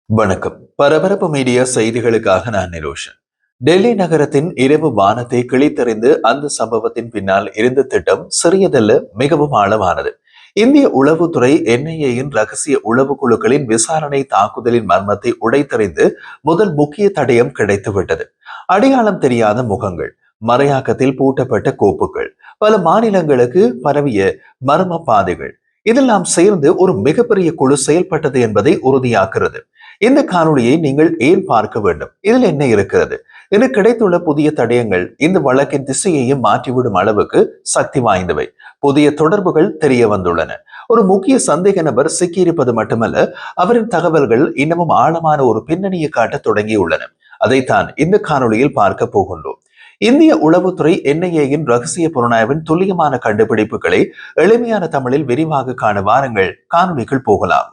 வணக்கம். பரபரப்பு மீடியா செய்திகளுக்காக நான் நிரோஷன். டெல்லி நகரத்தின் இரவு வானத்தை கிழித்தெறிந்து அந்த சம்பவத்தின் பின்னால் இருந்த திட்டம் சிறியதல்ல, மிகவும் ஆழமானது. இந்திய உளவுத்துறை என்ஐஏயின் ரகசிய உளவு குழுக்களின் விசாரணை தாக்குதலின் மர்மத்தை உடைத்தறிந்து முதல் முக்கிய தடயம் கிடைத்துவிட்டது. அடையாளம் தெரியாத முகங்கள், மறையாக்கத்தில் பூட்டப்பட்ட கோப்புகள், பல மாநிலங்களுக்கு பரவிய மர்ம பாதைகள், இதெல்லாம் சேர்ந்து ஒரு மிகப்பெரிய குழு செயல்பட்டது என்பதை உறுதியாக்குகிறது. இந்த காணொளியை நீங்கள் ஏன் பார்க்க வேண்டும், இதில் என்ன இருக்கிறது என கிடைத்துள்ள புதிய தடயங்கள் இந்த வழக்கின் திசையையும் மாற்றிவிடும் அளவுக்கு சக்தி வாய்ந்தவை. புதிய தொடர்புகள் தெரிய வந்துள்ளன. ஒரு முக்கிய சந்தேக நபர் சிக்கியிருப்பது மட்டுமல்ல, அவரின் தகவல்கள் இன்னமும் ஆழமான ஒரு பின்னணியை காட்ட தொடங்கியுள்ளன. அதைத்தான் இந்த காணொளியில் பார்க்க போகின்றோம். இந்திய உளவுத்துறை என்ஐஏயின் ரகசிய புலனாய்வின் துல்லியமான கண்டுபிடிப்புகளை எளிமையான தமிழில் விரிவாக காண வாருங்கள், காணொளிகள் போகலாம்.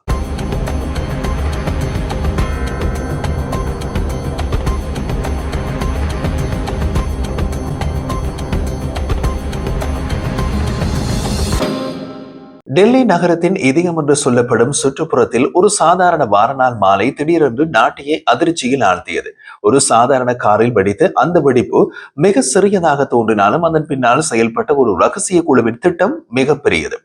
டெல்லி நகரத்தின் இதயம் என்று சொல்லப்படும் சுற்றுப்புறத்தில் ஒரு சாதாரண வாரநாள் மாலை திடீரென்று நாட்டையே அதிர்ச்சியில் ஆழ்த்தியது. ஒரு சாதாரண காரில் வெடித்து அந்த வெடிப்பு மிக சிறியதாக தோன்றினாலும் அதன் பின்னால் செயல்பட்ட ஒரு ரகசிய குழுவின் திட்டம் மிக பெரியது.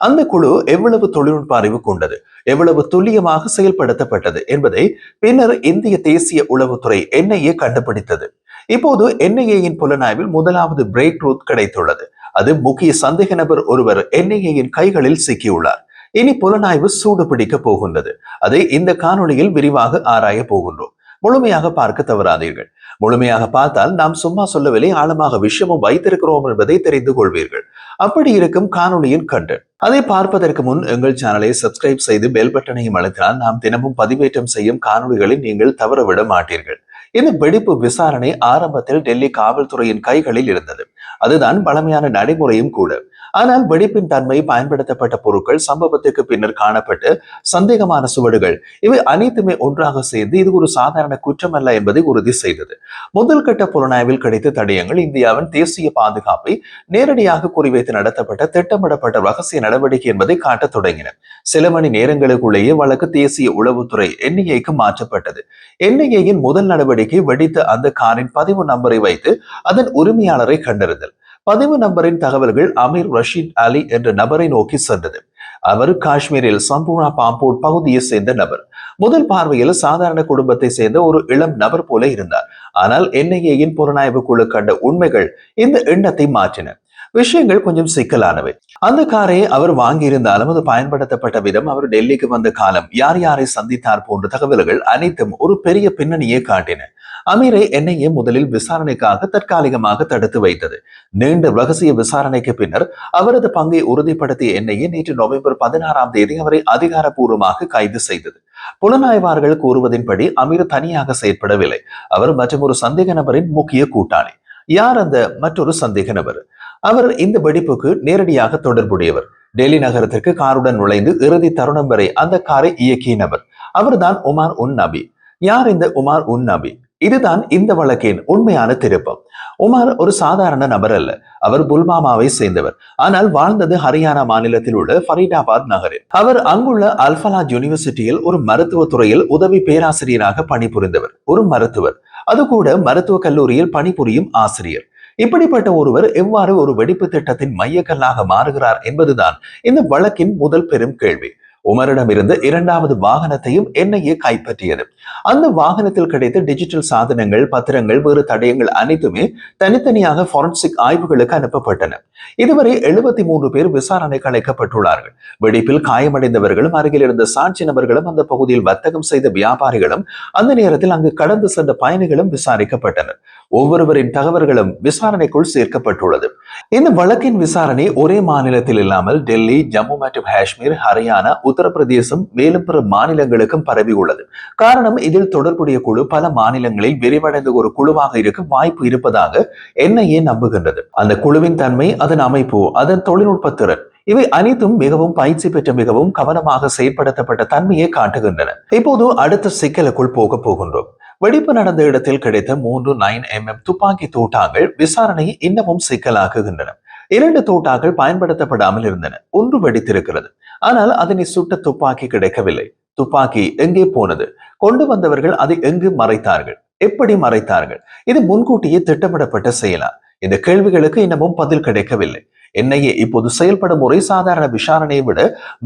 அந்த குழு எவ்வளவு தொழில்நுட்ப அறிவு கொண்டது, எவ்வளவு துல்லியமாக செயல்படுத்தப்பட்டது என்பதை பின்னர் இந்திய தேசிய உளவுத்துறை என்ஐஏ கண்டுபிடித்தது. இப்போது என்ஐஏயின் புலனாய்வில் முதலாவது பிரேக் த்ரூ கிடைத்துள்ளது. அது முக்கிய சந்தேக நபர் ஒருவர் என்ஐஏயின் கைகளில் சிக்கியுள்ளார். இனி புலனாய்வு சூடு பிடிக்க போகின்றது. அதை இந்த காணொளியில் விரிவாக ஆராய போகின்றோம். முழுமையாக பார்க்க தவறாதீர்கள். முழுமையாக பார்த்தால் நாம் சும்மா சொல்லவில்லை, ஆழமாக விஷயமும் வைத்திருக்கிறோம் என்பதை தெரிந்து கொள்வீர்கள். அப்படி இருக்கும் காணொளியின் கண்டென்ட். அதை பார்ப்பதற்கு முன் எங்கள் சேனலை சப்ஸ்கிரைப் செய்து பெல் பட்டனையும் அழுத்தினால் நாம் தினமும் பதிவேற்றம் செய்யும் காணொளிகளை நீங்கள் தவறவிட மாட்டீர்கள். இந்த வெடிப்பு விசாரணை ஆரம்பத்தில் டெல்லி காவல்துறையின் கைகளில் இருந்தது. அதுதான் பழமையான நடைமுறையும் கூட. ஆனால் வெடிப்பின் தன்மை, பயன்படுத்தப்பட்ட பொருட்கள், சம்பவத்துக்கு பின்னர் காணப்பட்ட சந்தேகமான சுவடுகள், இவை அனைத்துமே ஒன்றாக சேர்ந்து இது ஒரு சாதாரண குற்றம் அல்ல என்பதை உறுதி செய்தது. முதல் கட்ட புலனாய்வில் கிடைத்த தடயங்கள் இந்தியாவின் தேசிய பாதுகாப்பை நேரடியாக குறிவைத்து நடத்தப்பட்ட திட்டமிடப்பட்ட ரகசிய நடவடிக்கை என்பதை காட்டத் தொடங்கின. சில மணி நேரங்களுக்குள்ளேயே வழக்கு தேசிய உளவுத்துறை என்ஐஏக்கு மாற்றப்பட்டது. என்ஐஏயின் முதல் நடவடிக்கை வெடித்த அந்த காரின் பதிவு நம்பரை வைத்து அதன் உரிமையாளரை கண்டறிதல். பதிவு நம்பரின் தகவல்கள் அமீர் ரஷீத் அலி என்ற நபரை நோக்கி சென்றது. அவர் காஷ்மீரில் சம்பூர்ணா பாம்போட் பகுதியை சேர்ந்த நபர். முதல் பார்வையில் சாதாரண குடும்பத்தை சேர்ந்த ஒரு இளம் நபர் போல இருந்தார். ஆனால் என்ஐஏயின் புலனாய்வு குழு கண்ட உண்மைகள் இந்த எண்ணத்தை மாற்றின. விஷயங்கள் கொஞ்சம் சிக்கலானவை. அந்த காரை அவர் வாங்கியிருந்தாலும் அது பயன்படுத்தப்பட்ட விதம், அவர் டெல்லிக்கு வந்த காலம், யார் யாரை சந்தித்தார் போன்ற தகவல்கள் அனைத்தும் ஒரு பெரிய பின்னணியை காட்டின. அமீரை என்ஐஏ முதலில் விசாரணைக்காக தற்காலிகமாக தடுத்து வைத்தது. நீண்ட ரகசிய விசாரணைக்கு பின்னர் அவரது பங்கை உறுதிப்படுத்திய என்ஐஏ நேற்று நவம்பர் 16ஆம் தேதி அவரை அதிகாரப்பூர்வமாக கைது செய்தது. புலனாய்வாளர்கள் கூறுவதின்படி அமீர் தனியாக செயற்படவில்லை. அவர் மற்றும் ஒரு சந்தேக நபரின் முக்கிய கூட்டாளி. யார் அந்த மற்றொரு சந்தேக நபர்? அவர் இந்த வெடிப்புக்கு நேரடியாக தொடர்புடையவர். டெல்லி நகரத்திற்கு காருடன் நுழைந்து இறுதி தருணம் வரை அந்த காரை இயக்கிய நபர். அவர்தான் உமார் உன் நபி. யார் இந்த உமார் உன் நபி? இதுதான் இந்த வழக்கின் உண்மையான திருப்பம். உமார் ஒரு சாதாரண நபர் அல்ல. அவர் புல்வாமாவை சேர்ந்தவர். ஆனால் வாழ்ந்தது ஹரியானா மாநிலத்தில் உள்ள ஃபரீதாபாத் நகரில். அவர் அங்குள்ள அல்ஃபலாத் யூனிவர்சிட்டியில் ஒரு மருத்துவ துறையில் உதவி பேராசிரியராக பணிபுரிந்தவர். ஒரு மருத்துவர், அது கூட மருத்துவக் கல்லூரியில் பணிபுரியும் ஆசிரியர். இப்படிப்பட்ட ஒருவர் எவ்வாறு ஒரு வெடிப்பு திட்டத்தின் மையக்கல்லாக மாறுகிறார் என்பதுதான் இந்த வழக்கின் முதல் பெரும் கேள்வி. உமரிடமிருந்து இரண்டாவது வாகனத்தையும் என்ஐஏ கைப்பற்றியது. அந்த வாகனத்தில் கிடைத்த டிஜிட்டல் சாதனங்கள், பத்திரங்கள், வேறு தடயங்கள் அனைத்துமே தனித்தனியாக ஃபாரன்சிக் ஆய்வுகளுக்கு அனுப்பப்பட்டன. இதுவரை 73 பேர் விசாரணைக்கு அழைக்கப்பட்டுள்ளார்கள். வெடிப்பில் காயமடைந்தவர்களும் அருகில் இருந்த சாட்சி நபர்களும் அந்த பகுதியில் வர்த்தகம் செய்த வியாபாரிகளும் அந்த நேரத்தில் அங்கு கடந்து சென்ற பயணிகளும் விசாரிக்கப்பட்டனர். ஒவ்வொருவரின் தகவல்களும் விசாரணைக்குள் சேர்க்கப்பட்டுள்ளது. இந்த வழக்கின் விசாரணை ஒரே மாநிலத்தில் இல்லாமல் டெல்லி, ஜம்மு மற்றும் காஷ்மீர், ஹரியானா, உத்தரப்பிரதேசம், மேலும் பிற மாநிலங்களுக்கும் பரவி உள்ளது. காரணம், இதில் தொடர்புடைய குழு பல மாநிலங்களில் விரிவடைந்த ஒரு குழுவாக இருக்க வாய்ப்பு இருப்பதாக என்ஐஏ நம்புகின்றது. அந்த குழுவின் தன்மை, அதன் அமைப்பு, அதன் தொழில்நுட்ப திறன், இவை அனைத்தும் மிகவும் பயிற்சி பெற்ற, மிகவும் கவனமாக செயற்படுத்தப்பட்ட தன்மையை காட்டுகின்றன. இப்போது அடுத்த சிக்கலுக்குள் போகின்றோம். வெடிப்பு நடந்த இடத்தில் கிடைத்த 3 9mm துப்பாக்கி தோட்டாங்கள் விசாரணையை இன்னமும் சிக்கலாக்குகின்றன. 2 தோட்டாக்கள் பயன்படுத்தப்படாமல் இருந்தன. ஒன்று வெடித்திருக்கிறது. ஆனால் அதனை சுட்ட துப்பாக்கி கிடைக்கவில்லை. துப்பாக்கி எங்கே போனது? கொண்டு வந்தவர்கள் அதை எங்கு மறைத்தார்கள்? எப்படி மறைத்தார்கள்? இது முன்கூட்டியே திட்டமிடப்பட்ட செயலா? இந்த கேள்விகளுக்கு இன்னமும் பதில் கிடைக்கவில்லை. என்ஐஏ இப்போது செயல்படும் முறை சாதாரண விசாரணையை விட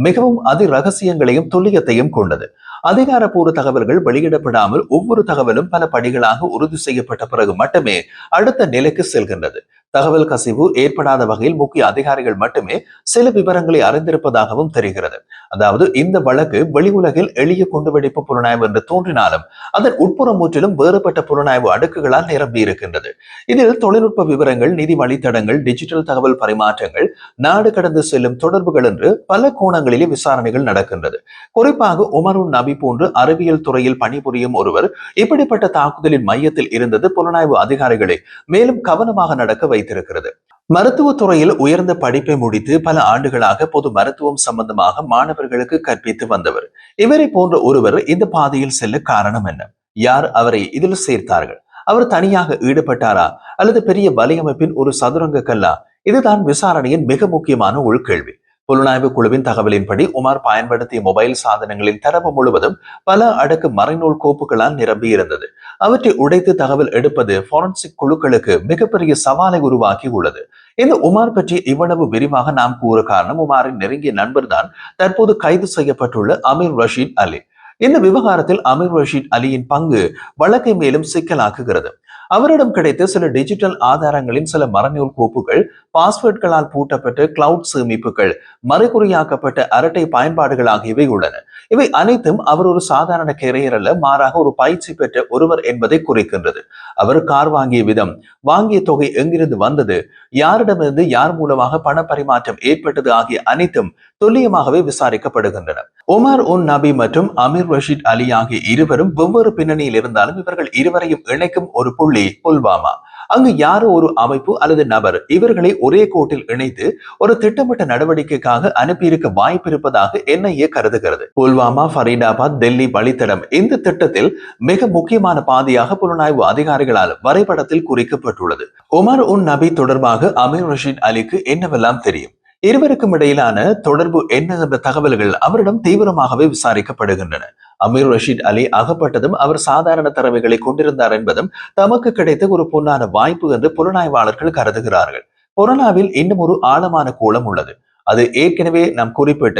மிகவும் அதி ரகசியங்களையும் துல்லியத்தையும் கொண்டது. அதிகாரப்பூர்வ தகவல்கள் வெளியிடப்படாமல் ஒவ்வொரு தகவலும் பல படிகளாக உறுதி செய்யப்பட்ட பிறகு மட்டுமே அடுத்த நிலைக்கு செல்கின்றது. தகவல் கசிவு ஏற்படாத வகையில் முக்கிய அதிகாரிகள் மட்டுமே சில விவரங்களை அறிந்திருப்பதாகவும் தெரிகிறது. அதாவது இந்த வழக்கு வெளி உலகில் எளிய குண்டுவெடிப்பு புலனாய்வு என்று தோன்றினாலும் அதன் உட்புறம் முற்றிலும் வேறுபட்ட புலனாய்வு அடுக்குகளால் நிரம்பி இருக்கின்றது. இதில் தொழில்நுட்ப விவரங்கள், நிதி வழித்தடங்கள், டிஜிட்டல் தகவல் பரிமாற்றங்கள், நாடு கடந்து செல்லும் தொடர்புகள் என்று பல கோணங்களிலே விசாரணைகள் நடக்கின்றது. குறிப்பாக உமருன் நபி போன்று அறிவியல் துறையில் பணிபுரியும் ஒருவர் இப்படிப்பட்ட தாக்குதலின் மையத்தில் இருந்தது புலனாய்வு அதிகாரிகளை மேலும் கவனமாக நடக்க வைத்திருக்கிறது. மருத்துவத்துறையில் உயர்ந்த படிப்பை முடித்து பல ஆண்டுகளாக பொது மருத்துவம் சம்பந்தமாக மாணவர்களுக்கு கற்பித்து வந்தவர். இவரை போன்ற ஒருவர் இந்த பாதையில் செல்ல காரணம் என்ன? யார் அவரை இதில் சேர்த்தார்கள்? அவர் தனியாக ஈடுபட்டாரா அல்லது பெரிய வலையமைப்பின் ஒரு சதுரங்க கல்லா? இதுதான் விசாரணையின் மிக முக்கியமான உள்கேள்வி. புலனாய்வு குழுவின் தகவலின்படி உமார் பயன்படுத்திய மொபைல் சாதனங்களின் தரவு முழுவதும் பல அடுக்கு மறைநூல் கோப்புகளால் நிரம்பி இருந்தது. அவற்றை உடைத்து தகவல் எடுப்பது ஃபாரன்சிக் குழுக்களுக்கு மிகப்பெரிய சவாலை உருவாக்கி உள்ளது. இந்த உமார் பற்றி இவ்வளவு விரிவாக நாம் கூற காரணம் உமாரின் நெருங்கிய நண்பர் தான் தற்போது கைது செய்யப்பட்டுள்ள அமீர் ரஷீத் அலி. இந்த விவகாரத்தில் அமீர் ரஷீத் அலியின் பங்கு வழக்கை மேலும் சிக்கலாக்குகிறது. அவரிடம் கிடைத்த சில டிஜிட்டல் ஆதாரங்களின் சில மறைநூல் கோப்புகள், பாஸ்வேர்ட்களால் பூட்டப்பட்ட கிளவுட் சேமிப்புகள், மறைகுறியாக்கப்பட்ட அரட்டை பயன்பாடுகள் ஆகியவை உள்ளன. இவை அனைத்தும் அவர் ஒரு சாதாரண கேரியர் அல்ல, மாறாக ஒரு பயிற்சி பெற்ற ஒருவர் என்பதை குறிக்கின்றது. அவர் கார் வாங்கிய விதம், வாங்கிய தொகை எங்கிருந்து வந்தது, யாரிடமிருந்து யார் மூலமாக பண பரிமாற்றம் ஏற்பட்டது ஆகிய அனைத்தும் துல்லியமாகவே விசாரிக்கப்படுகின்றன. உமர் உன் நபி மற்றும் அமீர் ரஷீத் அலி ஆகிய இருவரும் வெவ்வேறு பின்னணியில் இருந்தாலும் இவர்கள் இருவரையும் இணைக்கும் ஒரு புள்ளி புல்வாமா. அங்கு யாரோ ஒரு அமைப்பு அல்லது நபர் இவர்களை ஒரே கோட்டில் இணைத்து ஒரு திட்டமிட்ட நடவடிக்கைக்காக அனுப்பியிருக்க வாய்ப்பு இருப்பதாக என்ஐஏ கருதுகிறது. புல்வாமா, ஃபரீதாபாத், டெல்லி வழித்தடம் இந்த திட்டத்தில் மிக முக்கியமான பாதையாக புலனாய்வு அதிகாரிகளால் வரைபடத்தில் குறிக்கப்பட்டுள்ளது. உமர் உன் நபி தொடர்பாக அமீர் ரஷீத் அலிக்கு என்னவெல்லாம் தெரியும்? இருவருக்கும் இடையிலான தொடர்பு என்ன என்ற தகவல்கள் அவரிடம் தீவிரமாகவே விசாரிக்கப்படுகின்றன. அமீர் ரஷீத் அலி அகப்பட்டதும் அவர் சாதாரண திறமைகளை கொண்டிருந்தார் என்பதும் தமக்கு கிடைத்த ஒரு பொன்னான வாய்ப்பு என்று புலனாய்வாளர்கள் கருதுகிறார்கள். கொரோனாவில் இன்னும் ஒரு ஆழமான கோலம் உள்ளது. அது ஏற்கனவே நாம் குறிப்பிட்ட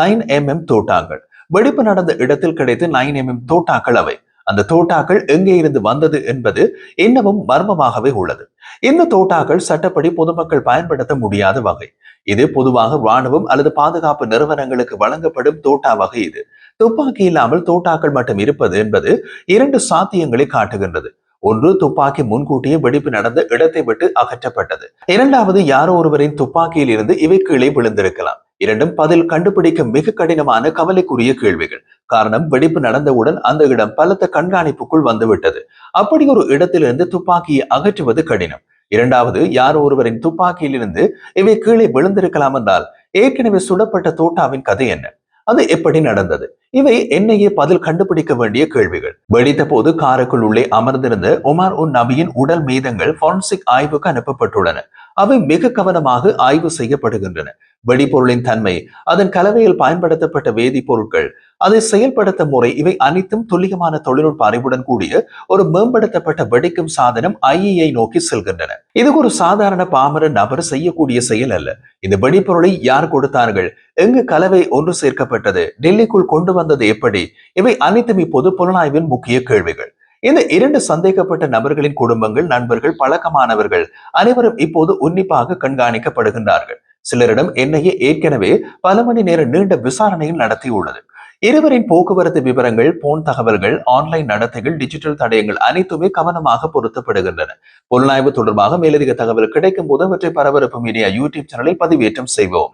9mm தோட்டாக்கள். வெடிப்பு நடந்த இடத்தில் கிடைத்த 9mm தோட்டாக்கள் அவை. அந்த தோட்டாக்கள் எங்கே இருந்து வந்தது என்பது இன்னமும் மர்மமாகவே உள்ளது. இந்த தோட்டாக்கள் சட்டப்படி பொதுமக்கள் பயன்படுத்த முடியாத வகை. இது பொதுவாக ராணுவம் அல்லது பாதுகாப்பு நிறுவனங்களுக்கு வழங்கப்படும் தோட்டா வகை. இது துப்பாக்கி இல்லாமல் தோட்டாக்கள் மட்டும் இருப்பது என்பது இரண்டு சாத்தியங்களை காட்டுகின்றது. ஒன்று, துப்பாக்கி முன்கூட்டியே வெடிப்பு நடந்த இடத்தை விட்டு அகற்றப்பட்டது. இரண்டாவது, யாரோ ஒருவரின் துப்பாக்கியில் இருந்து இவை கீழே விழுந்திருக்கலாம். இரண்டும் பதில் கண்டுபிடிக்க மிக கடினமான கவலைக்குரிய கேள்விகள். காரணம், வெடிப்பு நடந்தவுடன் அந்த இடம் பலத்த கண்காணிப்புக்குள் வந்துவிட்டது. அப்படி ஒரு இடத்திலிருந்து துப்பாக்கியை அகற்றுவது கடினம். இரண்டாவது, யாரோ ஒருவரின் துப்பாக்கியில் இருந்து இவை கீழே விழுந்திருக்கலாம் என்றால் ஏற்கனவே சுடப்பட்ட தோட்டாவின் கதை என்ன? அது எப்படி நடந்தது? இவை என்னையே பதில் கண்டுபிடிக்க வேண்டிய கேள்விகள். வெடித்த போது காருக்குள் உள்ளே அமர்ந்திருந்த உமர் உன் நபியின் உடல் மீதங்கள் ஃபாரன்சிக் ஆய்வுக்கு அனுப்பப்பட்டுள்ளன. அவை மிக கவனமாக ஆய்வு செய்யப்படுகின்றன. வெடிபொருளின் தன்மை, அதன் கலவையில் பயன்படுத்தப்பட்ட வேதிப்பொருட்கள், அதை செயல்படுத்த முறை, இவை அனைத்தும் துல்லியமான தொழில்நுட்ப அறிவுடன் கூடிய ஒரு மேம்படுத்தப்பட்ட வெடிக்கும் சாதனம் ஐஏஐ நோக்கி செல்கின்றன. இது ஒரு சாதாரண பாமர நபர் செய்யக்கூடிய செயல் அல்ல. இந்த வெடிப்பொருளை யார் கொடுத்தார்கள்? எங்கு கலவை ஒன்று சேர்க்கப்பட்டது? டெல்லிக்குள் கொண்டு வந்தது எப்படி? இவை அனைத்தும் இப்போது புலனாய்வின் முக்கிய கேள்விகள். இந்த இரண்டு சந்தேகப்பட்ட நபர்களின் குடும்பங்கள், நண்பர்கள், பழக்கமானவர்கள் அனைவரும் இப்போது உன்னிப்பாக கண்காணிக்கப்படுகின்றார்கள். சிலரிடம் என்ஐஏ ஏற்கனவே பல மணி நேர நீண்ட விசாரணையில் நடத்தியுள்ளது. இருவரின் போக்குவரத்து விவரங்கள், போன் தகவல்கள், ஆன்லைன் நடத்தைகள், டிஜிட்டல் தடயங்கள் அனைத்துமே கவனமாக பொருத்தப்படுகின்றன. புலனாய்வு தொடர்பாக மேலதிக தகவல் கிடைக்கும் போது அவற்றை பரபரப்பு மீடியா யூடியூப் சேனலை பதிவேற்றம் செய்வோம்.